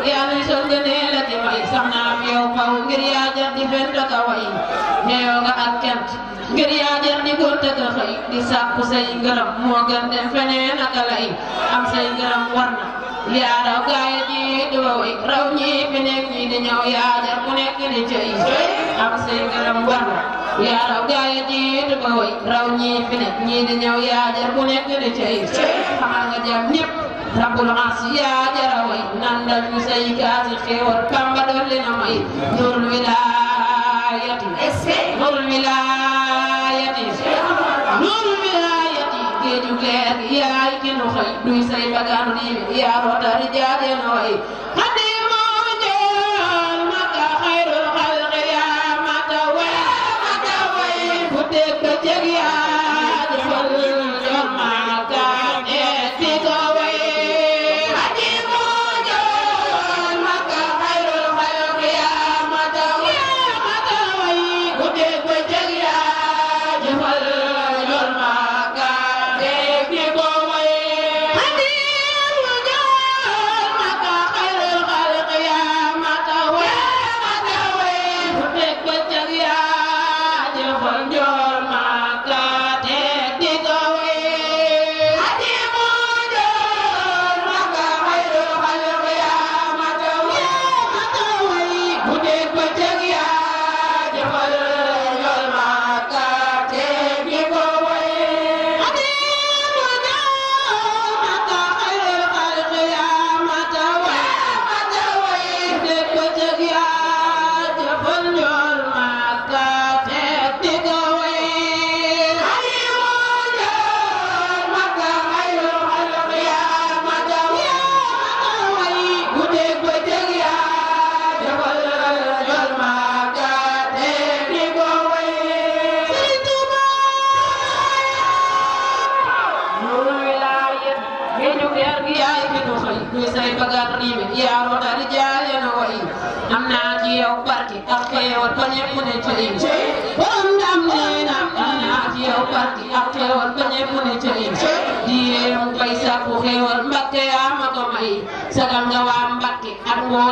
yaa nuy sol ngëneel ak may sax naam yow faw ngir yaa jar di fent ak a way neew nga ak cant ngir yaa jar di góor te ka xëy di sàkku say ngërëm moo gën dem feneen ak a lay am say ngërëm war na yaa raw gaaya ji di wa way raw ñi fi nekk ñi di ñëw yaa jar ku nekk di cëy am say ngërëm war na yaa raw gaaya ji di wa way raw ñi fi nekk ñi di ñëw yaa jar ku nekk di cëy xamal nga jam ñëpp rabbul arsi yaa jara way nandal ñu say kaasi xéewal Bamba dolli na may nurul wilaayati nurul wilaayati nurul wilaayati géeju leer gi yaay ki nu xëy duy say bagaan riibi yaa roota rijaade na way xadimu jool maka xayrul xalqi yaa mata way fu dégg ba jeg yaa jëfal jool maka ti ko way xadimu jool maka xayrul xalqi yaa mata way fu dégg ba jeg yaa jëfal jool maka ti ko way xadimu jool maka xayrul xalqi yaa mata way fu dégg ba jeg yaa jëfal jool maka ti ko way xadimu jool maka xayrul xalqi yaa mata way fu dégg ba jeg yaa jëfal jool maka ti ko way xadimu jool maka xayrul xalqi yaa mata way fu dégg ba jeg yaa jëfal jool maka ti ko way xadimu jool maka xayrul xalqi yaa mata way fu dégg ba jeg yaa jëfal jool maka ti ko way Sëriñ Tuuba nurul wilaayat géeju leer gi yaay ki nu xëy duy say bagaan riibi yaa roota rijaale na way am naa ci yow barke ak xéewal ba ñépp ne cëy borom ndam nee na am naa ci yow barke ak xéewal ba ñépp ne cëy di yéem bay sàkku xéewal Mbàkke yaa ma ko may sagam nga waa Mbàkke ak ngoo